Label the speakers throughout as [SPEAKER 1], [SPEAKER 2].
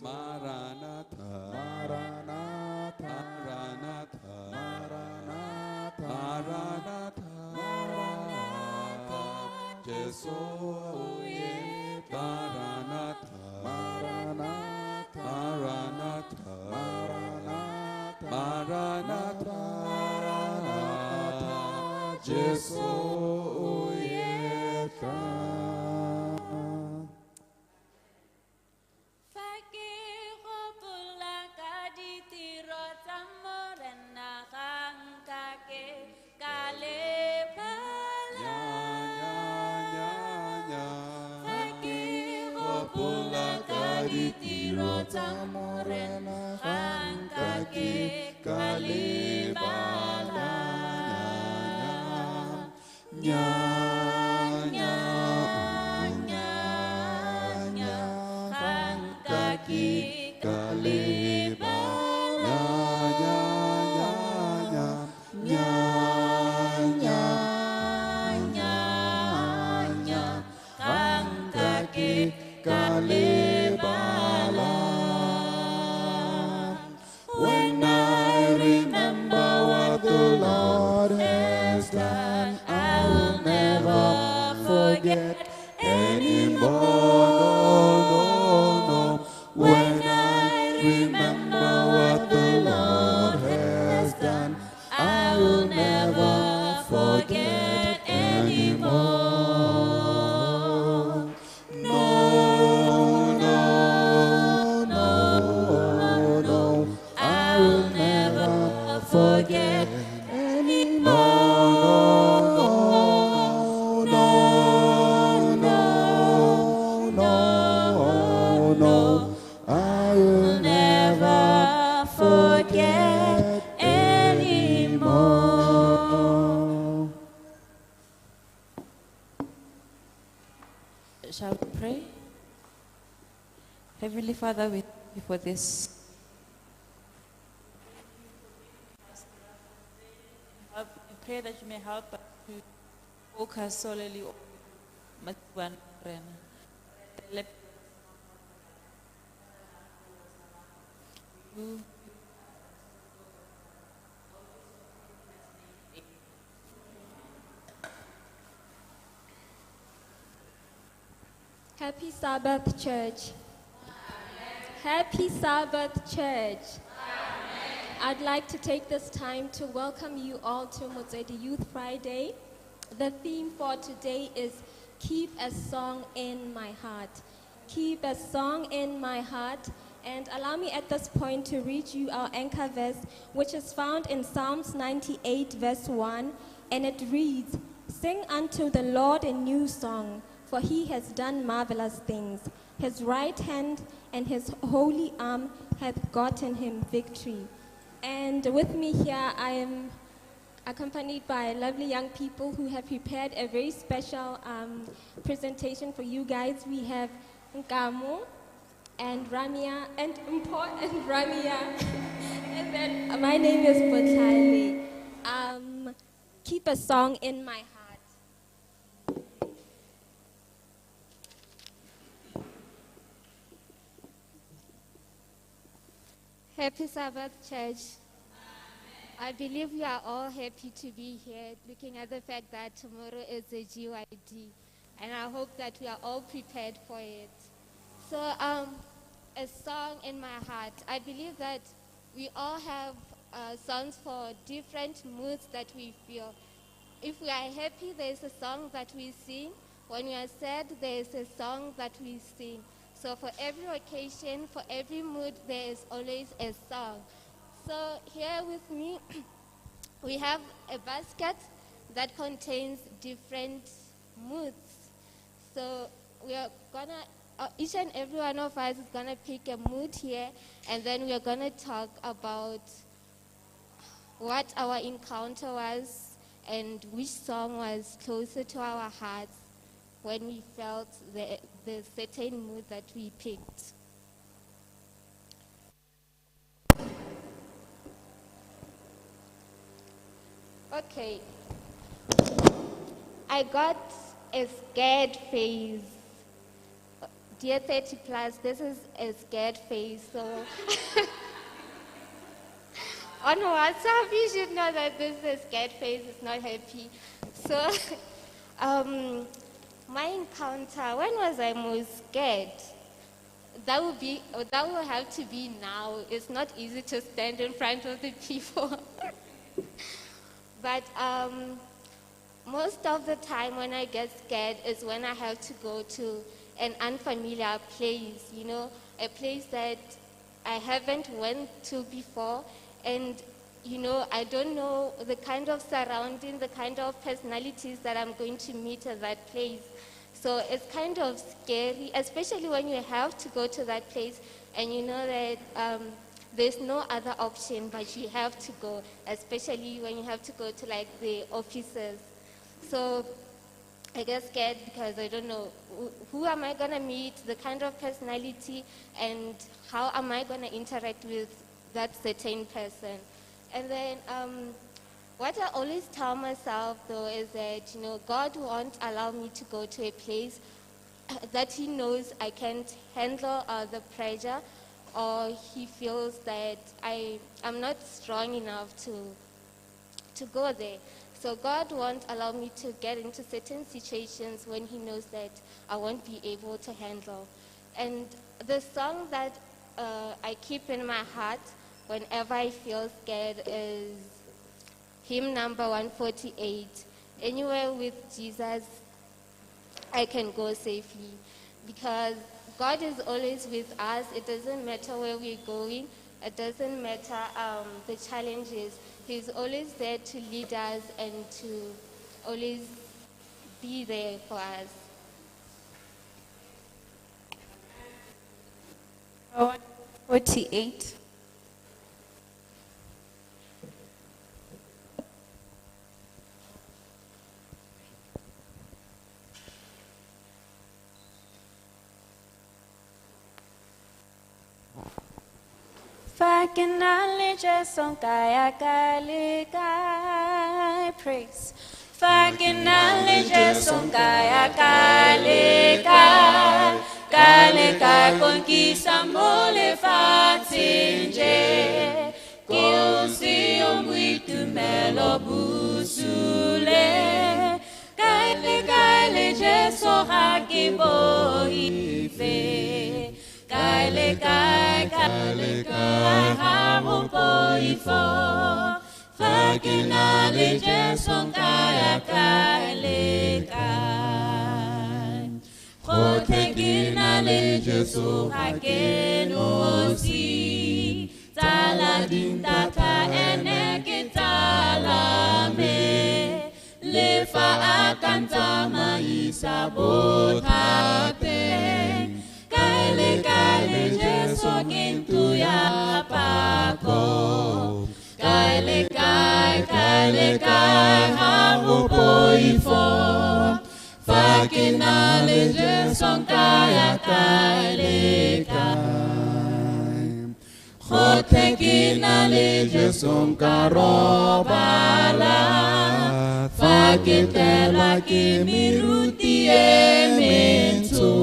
[SPEAKER 1] Maranatha, Maranatha, Maranatha, Maranatha, Maranatha, Maranatha, Jesus, Maranatha, Maranatha, Maranatha, Maranatha, Maranatha, Jesus,
[SPEAKER 2] Morena Hankake Kalebala Nya Nya Nya Nya Hankake Kalebala Nya Nya Nya Nya Nya Hankake Kalebala. When I remember what the Lord has done, I will never forget anymore. No, no, no. When I remember what the Lord has done, I will never forget anymore. No, no, no, no. I will never forget anymore. No, no, no, no, no. I will never forget anymore.
[SPEAKER 3] Shall we pray? Heavenly Father, we thank you for this. We pray that you may help us to focus solely on Motswedi SDA.
[SPEAKER 4] Happy Sabbath, Church. Happy Sabbath, Church. I'd like to take this time to welcome you all to Motswedi Youth Friday. The theme for today is Keep a Song in My Heart. Keep a song in my heart. And allow me at this point to read you our anchor verse, which is found in Psalms 98, verse 1. And it reads, "Sing unto the Lord a new song, for he has done marvelous things. His right hand and his holy arm hath gotten him victory." And with me here, I am accompanied by lovely young people who have prepared a very special presentation for you guys. We have Nkamo and Ramia and Mpo and Ramia. And then my name is Botlale. Keep a song in my heart.
[SPEAKER 5] Happy Sabbath, Church. I believe we are all happy to be here, looking at the fact that tomorrow is a GYD, and I hope that we are all prepared for it. So, a song in my heart. I believe that we all have songs for different moods that we feel. If we are happy, there is a song that we sing. When we are sad, there is a song that we sing. So for every occasion, for every mood, there is always a song. So here with me, we have a basket that contains different moods. So we are gonna, each and every one of us is gonna pick a mood here, and then we are gonna talk about what our encounter was and which song was closer to our hearts when we felt the certain mood that we picked.
[SPEAKER 4] Okay.
[SPEAKER 5] I got a scared face. Dear 30 plus, this is a scared face. So on WhatsApp, you should know that this is a scared face. It's not happy. So my encounter, when was I most scared? That will have to be now. It's not easy to stand in front of the people. But most of the time when I get scared is when I have to go to an unfamiliar place, a place that I haven't went to before, and I don't know the kind of surrounding, the kind of personalities that I'm going to meet at that place. So it's kind of scary, especially when you have to go to that place and you know that there's no other option, but you have to go, especially when you have to go to like the offices. So I get scared because I don't know who am I going to meet, the kind of personality, and how am I going to interact with that certain person. And then what I always tell myself, though, is that, God won't allow me to go to a place that He knows I can't handle the pressure, or He feels that I'm not strong enough to go there. So God won't allow me to get into certain situations when He knows that I won't be able to handle. And the song that I keep in my heart whenever I feel scared is hymn number 148. Anywhere with Jesus, I can go safely. Because God is always with us. It doesn't matter where we're going. It doesn't matter the challenges. He's always there to lead us and to always be there for us.
[SPEAKER 3] 48. Fucking knowledge on kaya kalikai praise. Fucking knowledge on kaya kalikai kalikai konkisa mole fatinje kilsi omwitu melo busule kalikai jeso hakibo ife. Kale kai hamupo ifo fakinale jeson kaya kale kai khotekinale jeso hakenosi taladin tata enekitala me lefa akanta maisa botate. Kale jeso kintu ya pako. Kale hamupo ifo. Fakinale jeso kaya kale kai. Khotekinale jeso karobala. Fakitela kimiruti ementu.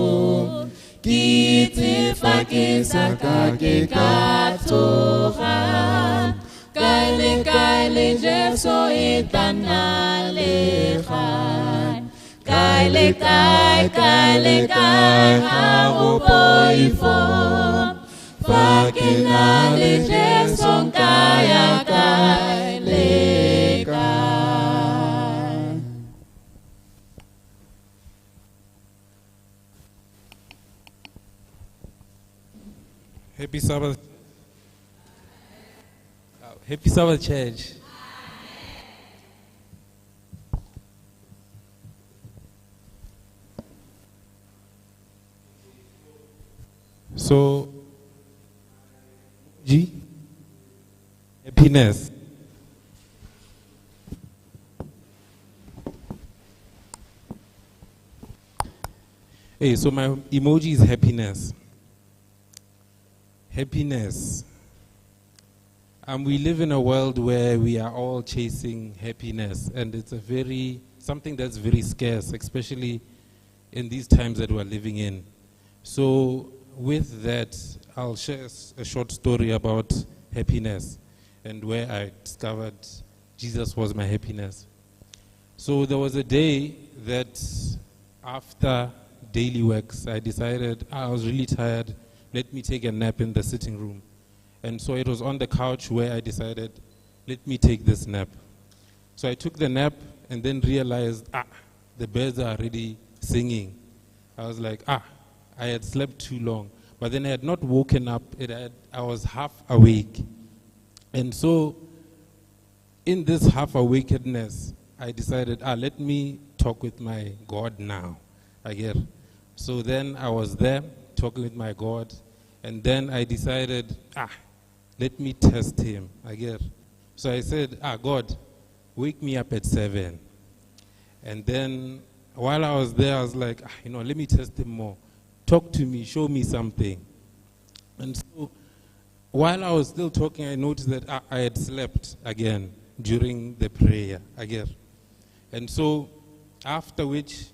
[SPEAKER 3] Kiti fakisaka kikatoha. Kale jeso itanalehan. Kale haupo ifo. Fakinale jeso kaya kale kai.
[SPEAKER 6] Happy Sabbath. Happy Sabbath, church. So, happiness. Hey, so my emoji is happiness. Happiness. We live in a world where we are all chasing happiness, and it's a very something that's very scarce, especially in these times that we're living in. So with that, I'll share a short story about happiness and where I discovered Jesus was my happiness. So there was a day that after daily works, I decided I was really tired. Let me take a nap in the sitting room. And so it was on the couch where I decided, let me take this nap. So I took the nap and then realized, the birds are already singing. I was like, I had slept too long. But then I had not woken up. I was half awake. And so in this half awakeness, I decided, let me talk with my God now. So then I was there talking with my God. And then I decided, let me test him. So I said, God, wake me up at 7. And then while I was there, I was like, let me test him more. Talk to me, show me something. And so while I was still talking, I noticed that I had slept again during the prayer. And so after which,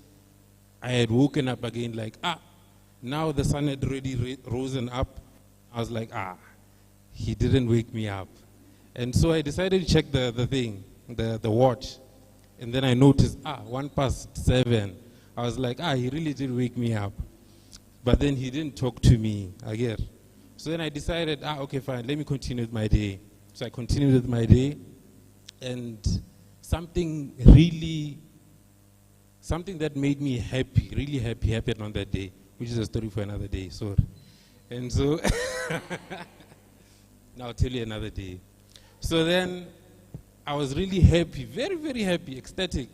[SPEAKER 6] I had woken up again like, now the sun had already risen up. I was like, he didn't wake me up. And so I decided to check the thing, the watch. And then I noticed, 7:01. I was like, he really did wake me up. But then he didn't talk to me, So then I decided, okay, fine, let me continue with my day. So I continued with my day. And something that made me happy, really happy happened on that day, which is a story for another day, sorry. And so, now I'll tell you another day. So then, I was really happy, very, very happy, ecstatic.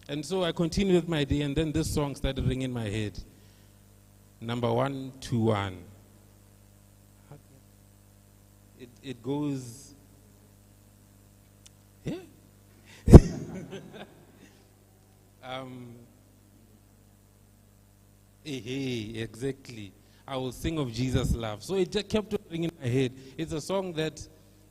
[SPEAKER 6] And so I continued with my day, and then this song started ringing in my head. Number 121. It goes, yeah. Exactly. I will sing of Jesus' love. So it just kept ringing in my head. It's a song that,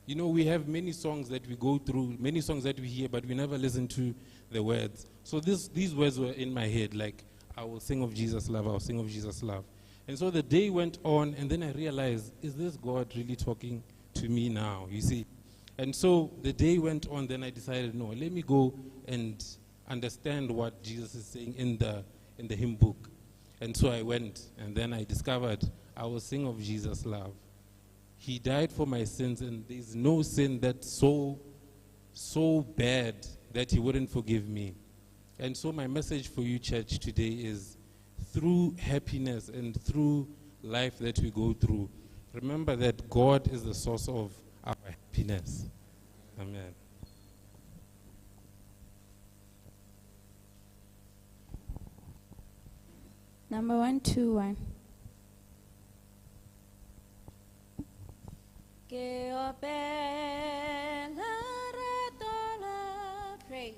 [SPEAKER 6] we have many songs that we go through, many songs that we hear, but we never listen to the words. So these words were in my head, like, I will sing of Jesus' love, I will sing of Jesus' love. And so the day went on, and then I realized, is this God really talking to me now, you see? And so the day went on, then I decided, no, let me go and understand what Jesus is saying in the hymn book. And so I went, and then I discovered I will sing of Jesus' love. He died for my sins, and there's no sin that's so bad that he wouldn't forgive me. And so my message for you, church, today is through happiness and through life that we go through, remember that God is the source of our happiness. Amen.
[SPEAKER 2] Number 121.
[SPEAKER 3] Praise.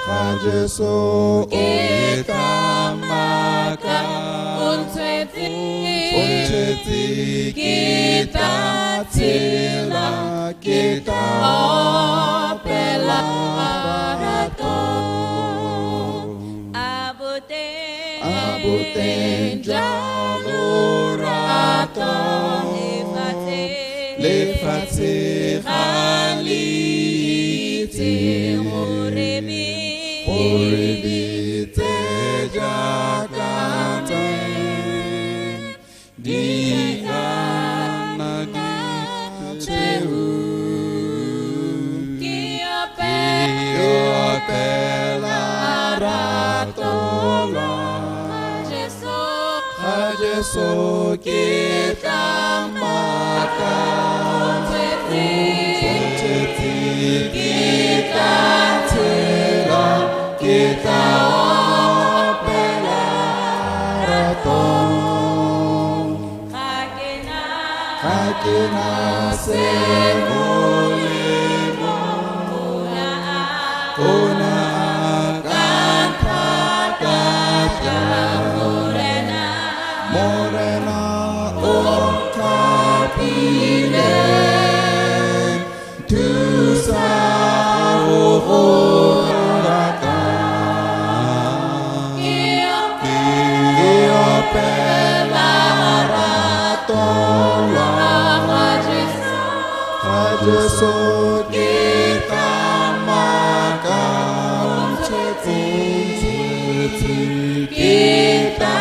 [SPEAKER 1] Jesu kita makan Motswedi kita tila kita opela rato abuten jalurato lefatse khaliti Orebi tejakate Dikana diteu Kiopela ratola Jesu kita makan Motswedi kita tela kita opela rato Kakina semulimo Kuna akan takatnya Morena ongkapilen Tusa Jesu kita makan Motswedi kita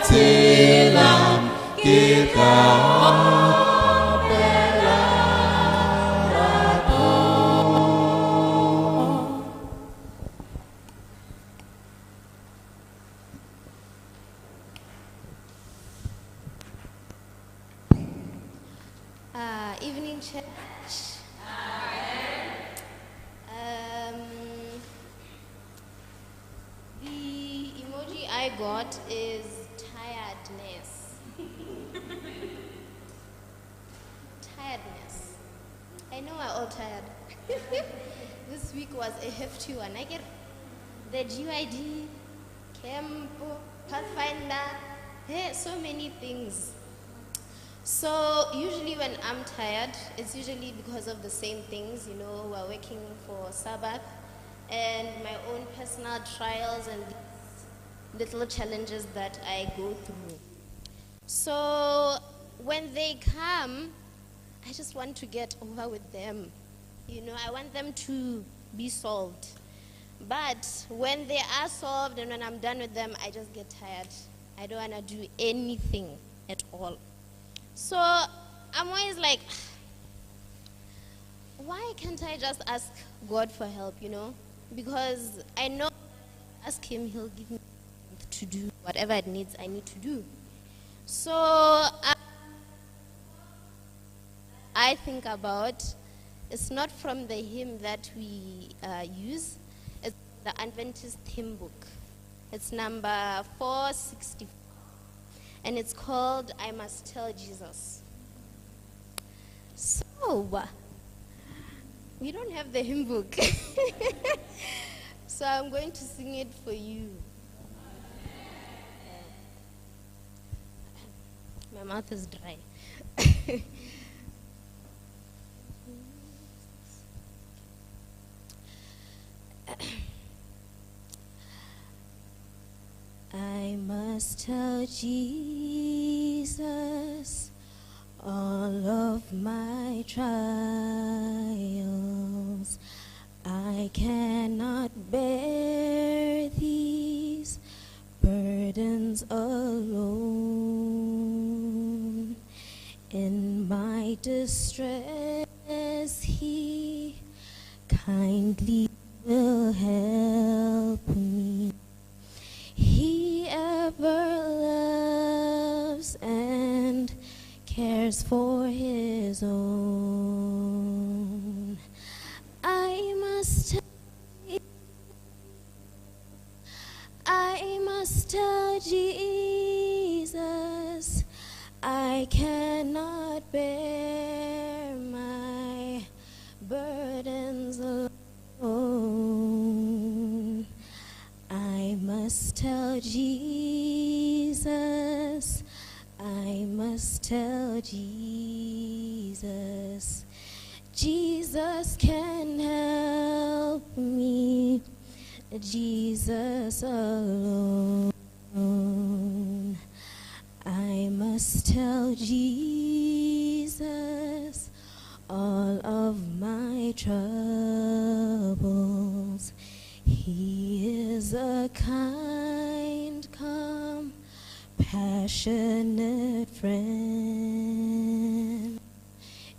[SPEAKER 1] tilam kita opela rato.
[SPEAKER 7] Evening church. The emoji I got is tiredness. Tiredness. I know we're all tired. This week was a hefty one. I get the GID, camp, Pathfinder, so many things. So usually when I'm tired, it's usually because of the same things, you know, we're working for Sabbath and my own personal trials and little challenges that I go through. So when they come, I just want to get over with them. You know, I want them to be solved. But when they are solved and when I'm done with them, I just get tired. I don't want to do anything at all. So I'm always like, why can't I just ask God for help, you know? Because I know ask him, he'll give me to do whatever it needs I need to do. So I think about, it's not from the hymn that we use, it's the Adventist hymn book. It's number 464. And it's called I Must Tell Jesus. So, we don't have the hymn book. So I'm going to sing it for you. My mouth is dry. I must tell Jesus all of my trials. I cannot bear these burdens alone. In my distress, he kindly will help me. He ever loves and cares for his own. I must tell Jesus I cannot bear my burdens alone. tell Jesus. Jesus can help me. Jesus alone. I must tell Jesus all of my troubles. He is a kind, compassionate friend.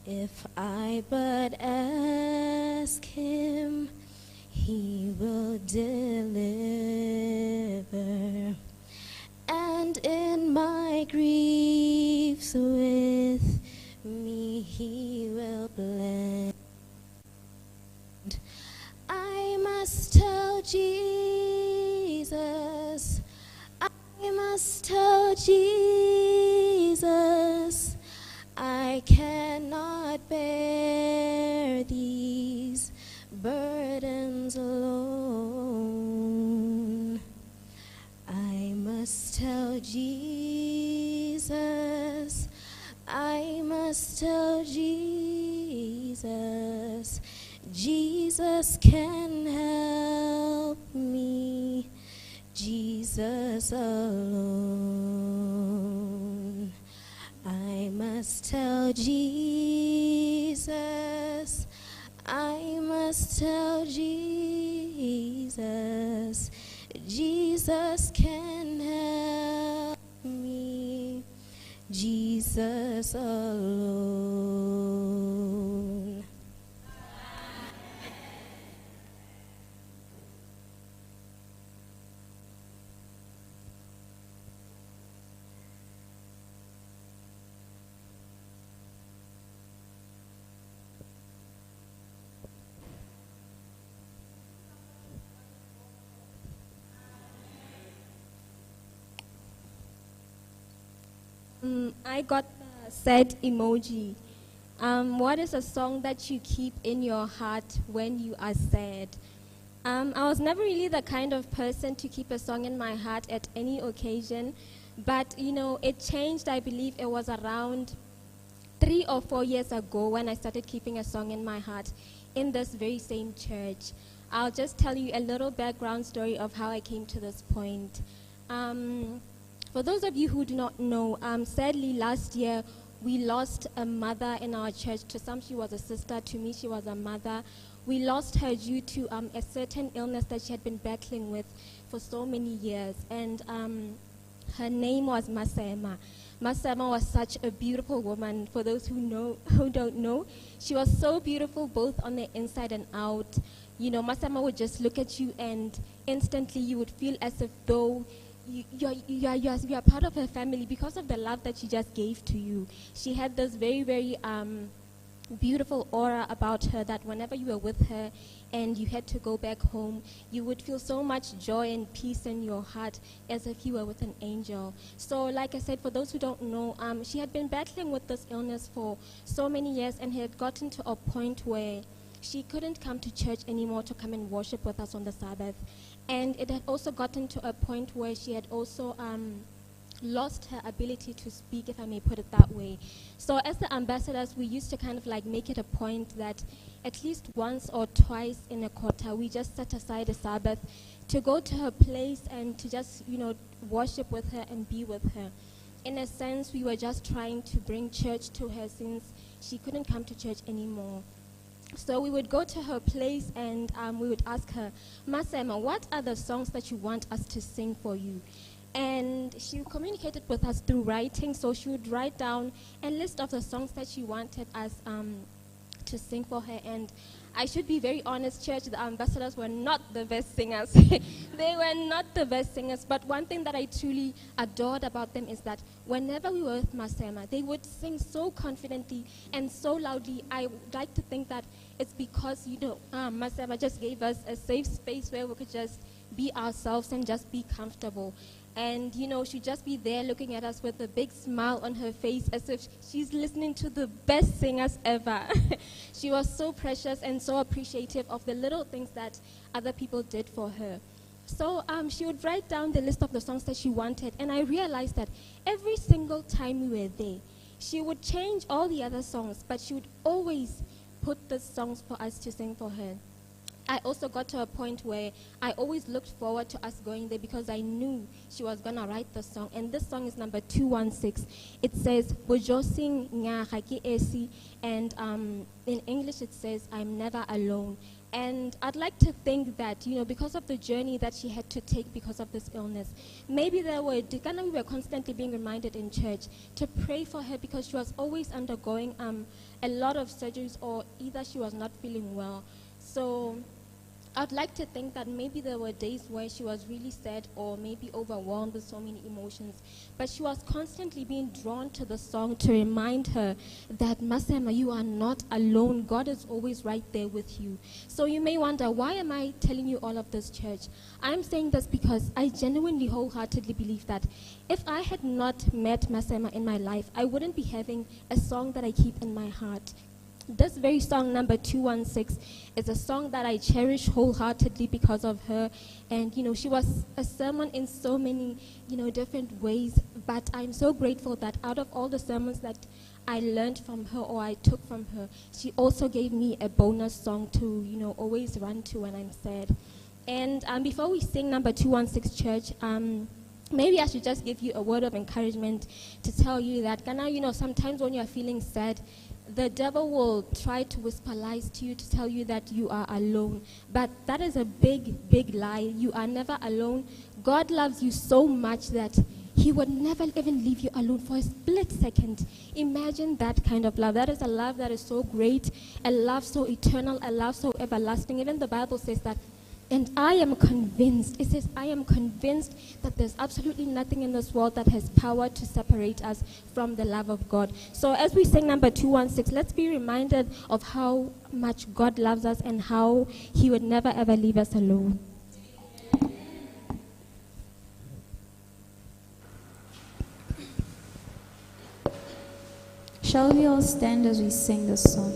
[SPEAKER 7] If I but ask him, he will deliver. And in my griefs with me he will blend. I must tell Jesus, I must tell Jesus, I cannot bear these burdens alone. I must tell Jesus, I must tell Jesus, Jesus can help me, Jesus alone. I must tell Jesus, I must tell Jesus, Jesus can help me, Jesus alone.
[SPEAKER 4] I got the sad emoji. What is a song that you keep in your heart when you are sad? I was never really the kind of person to keep a song in my heart at any occasion, but it changed. I believe it was around 3 or 4 years ago when I started keeping a song in my heart in this very same church. I'll just tell you a little background story of how I came to this point. For those of you who do not know, sadly last year we lost a mother in our church. To some she was a sister, to me she was a mother. We lost her due to a certain illness that she had been battling with for so many years, and her name was Masema. Masema was such a beautiful woman. For those who don't know, she was so beautiful both on the inside and out. Masema would just look at you and instantly you would feel as if though you are part of her family because of the love that she just gave to you. She had this very, very beautiful aura about her that whenever you were with her and you had to go back home, you would feel so much joy and peace in your heart as if you were with an angel. So like I said, for those who don't know, she had been battling with this illness for so many years and had gotten to a point where she couldn't come to church anymore to come and worship with us on the Sabbath. And it had also gotten to a point where she had also lost her ability to speak, if I may put it that way. So as the ambassadors, we used to kind of like make it a point that at least once or twice in a quarter, we just set aside a Sabbath to go to her place and to just, worship with her and be with her. In a sense, we were just trying to bring church to her since she couldn't come to church anymore. So we would go to her place and we would ask her, Masema, what are the songs that you want us to sing for you? And she communicated with us through writing, so she would write down a list of the songs that she wanted us to sing for her. And I should be very honest, church, the ambassadors were not the best singers. They were not the best singers, but one thing that I truly adored about them is that whenever we were with Masema, they would sing so confidently and so loudly. I would like to think that it's because, Masema just gave us a safe space where we could just be ourselves and just be comfortable. And, she'd just be there looking at us with a big smile on her face as if she's listening to the best singers ever. She was so precious and so appreciative of the little things that other people did for her. So she would write down the list of the songs that she wanted, and I realized that every single time we were there, she would change all the other songs, but she would always put the songs for us to sing for her. I also got to a point where I always looked forward to us going there because I knew she was going to write the song. And this song is number 216. It says, Bojosing Nya Haki Esi, and in English it says, I'm never alone. And I'd like to think that, because of the journey that she had to take because of this illness, maybe we were constantly being reminded in church to pray for her because she was always undergoing a lot of surgeries, or either she was not feeling well. So I'd like to think that maybe there were days where she was really sad or maybe overwhelmed with so many emotions. But she was constantly being drawn to the song to remind her that, Masema, you are not alone. God is always right there with you. So you may wonder, why am I telling you all of this, church? I'm saying this because I genuinely, wholeheartedly believe that if I had not met Masema in my life, I wouldn't be having a song that I keep in my heart. This very song, number 216, is a song that I cherish wholeheartedly because of her. And, she was a sermon in so many, different ways. But I'm so grateful that out of all the sermons that I learned from her or I took from her, she also gave me a bonus song to, always run to when I'm sad. And before we sing number 216, church, maybe I should just give you a word of encouragement to tell you that, sometimes when you're feeling sad, the devil will try to whisper lies to you to tell you that you are alone. But that is a big, big lie. You are never alone. God loves you so much that he would never even leave you alone for a split second. Imagine that kind of love. That is a love that is so great, a love so eternal, a love so everlasting. Even the Bible says that. And I am convinced, it says, I am convinced that there's absolutely nothing in this world that has power to separate us from the love of God. So as we sing number 216, let's be reminded of how much God loves us and how he would never ever leave us alone.
[SPEAKER 2] Shall we all stand as we sing this song?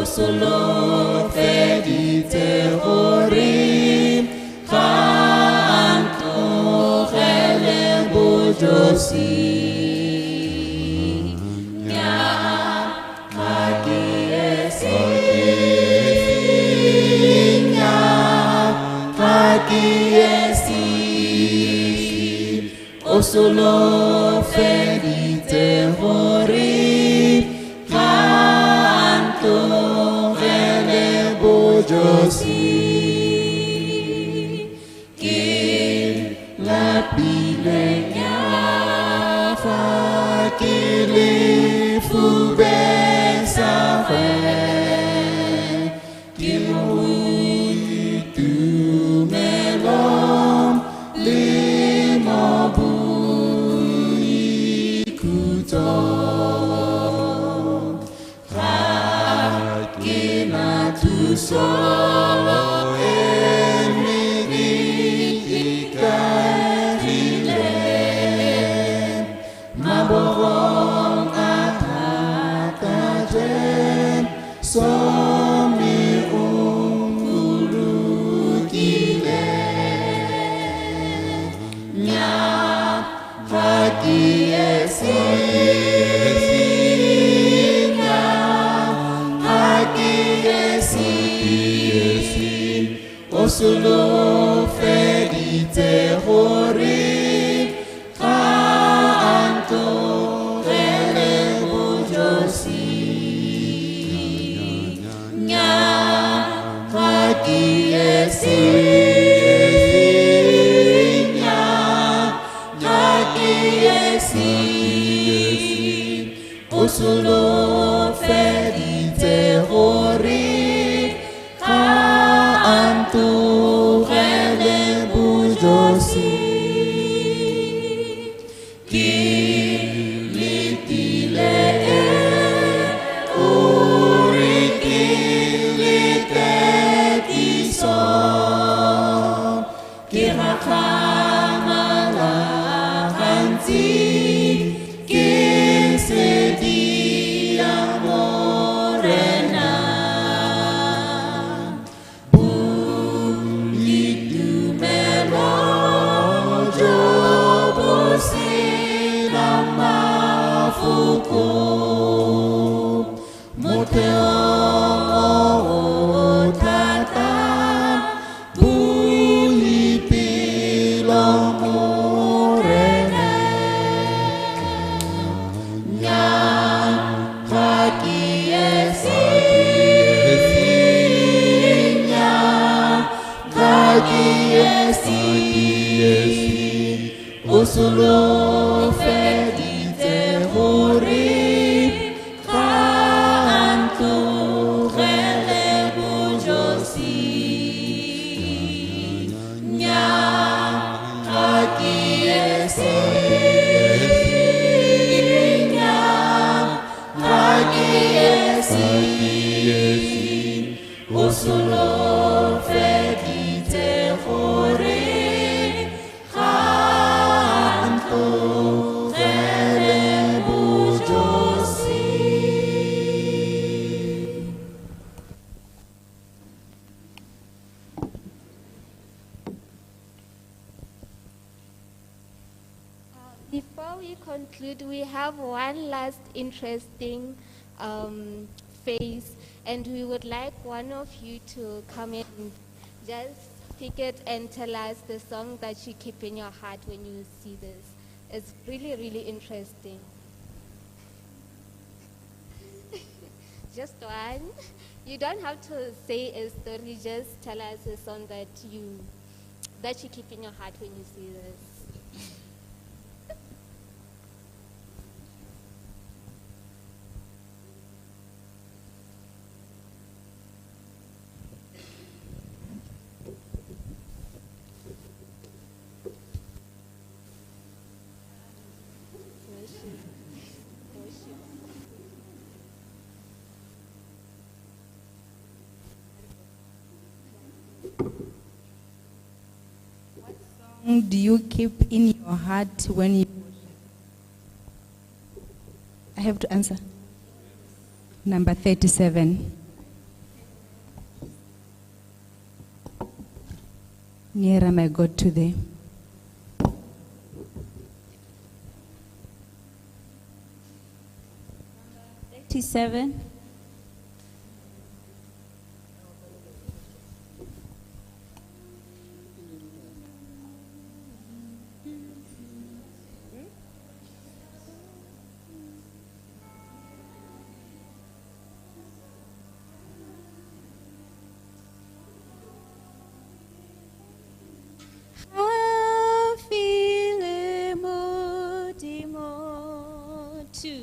[SPEAKER 1] Solo fedite horim canto hele bojosi nya hakiesi nya hakiesi o solo fedite horim canto Josi Kil la pilenya fa kili fube sa fe Kil hui tu melom limo bui kuto Hakil puso emiri ikatile maborong atakajen somi ungulukile nya haki Osulu fedite hori kanto rele bujosi nya haki nya haki Osulu fedite hori Anturele bujosi kilitile urikilite tiso kirakamala hanti kisedia morena Osulu fedite hori kanto rele bujosi nya hakiesi nya hakiesi Osulu fedite hori
[SPEAKER 5] Before we conclude, we have one last interesting phase, and we would like one of you to come in and just pick it and tell us the song that you keep in your heart when you see this. It's really, really interesting. Just one. You don't have to say a story, just tell us a song that you keep in your heart when you see this.
[SPEAKER 8] Do you keep in your heart when you worship? I have to answer. Number 37. Nearer my God to thee.
[SPEAKER 2] 37.
[SPEAKER 3] Two.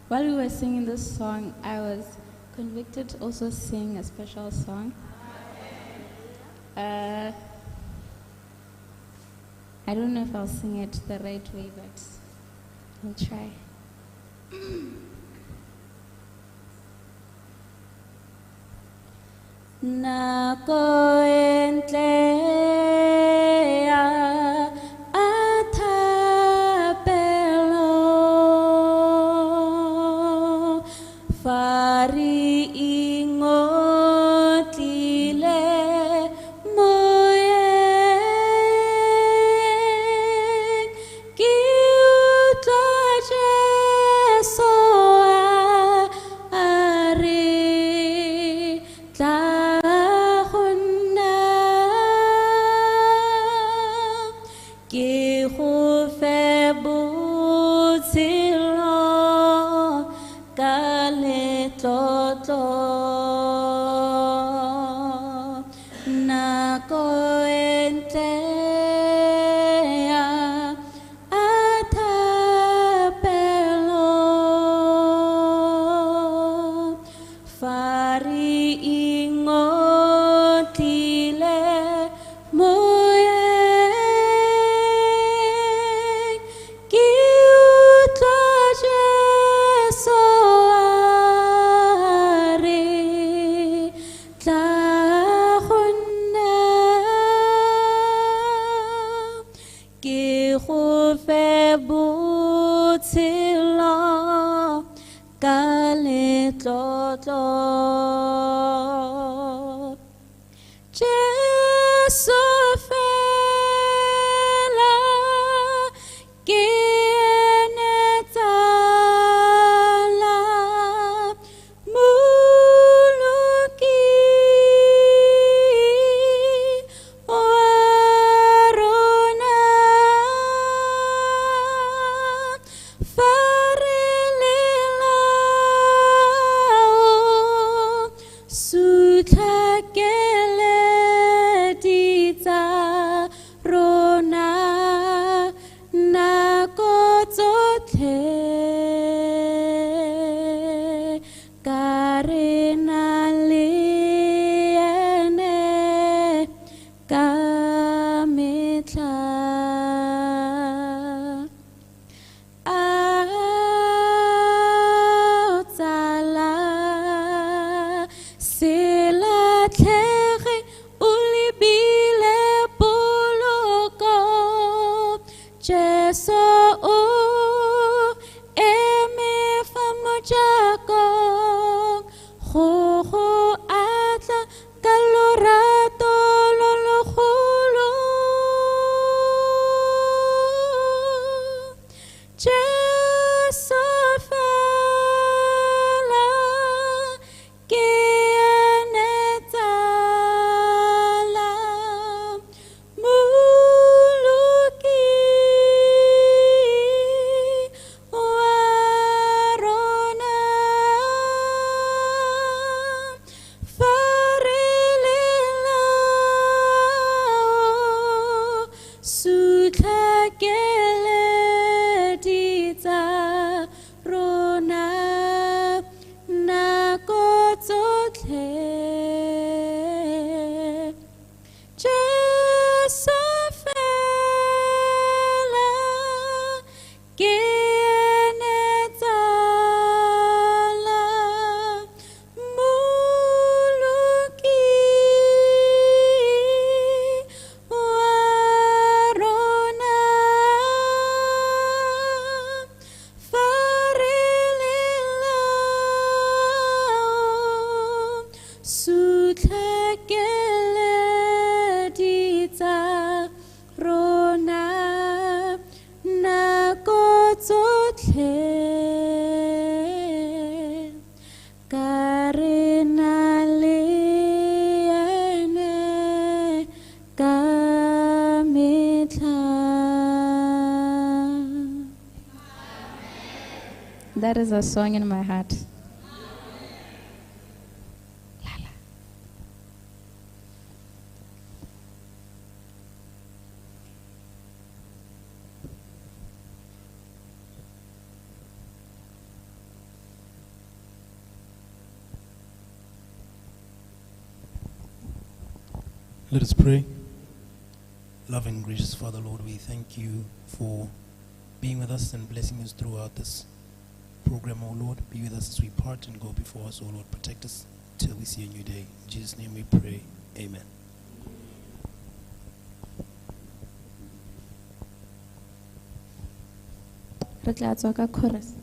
[SPEAKER 2] While we were singing this song, I was convicted to also sing a special song. I don't know if I'll sing it the right way, but I'll try. Nako entle ya athapelo fari ingotile moyeng ki utla Jesu are tla ke go fe botshelo ka letlotlo nako entle ya athapelo fari ingotile that is a song in my heart.
[SPEAKER 9] Let us pray. Loving, gracious Father, Lord, we thank you for being with us and blessing us throughout this program, oh Lord. Be with us as we part and go before us, oh Lord. Protect us till we see a new day. In Jesus' name we pray. Amen.
[SPEAKER 2] Re tla tswa ka chorus.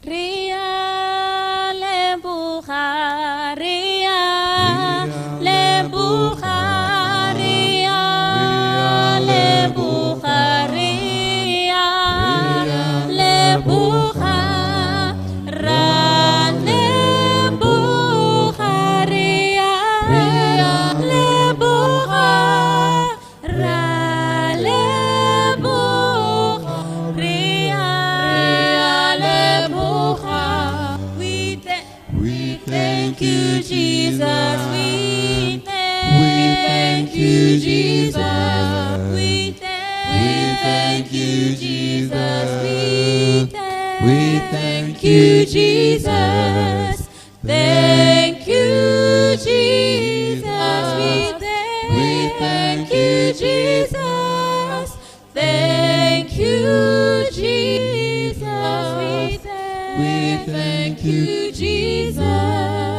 [SPEAKER 3] Ria leboga, ria leboga, ria leboga, ria leboga, ra leboga, ria leboga, ra leboga, ria leboga. We thank you, Jesus. We thank you, Jesus. We thank you, Jesus. We thank you, Jesus. Thank you, Jesus. We thank you, Jesus. Thank you, Jesus. We thank you, Jesus.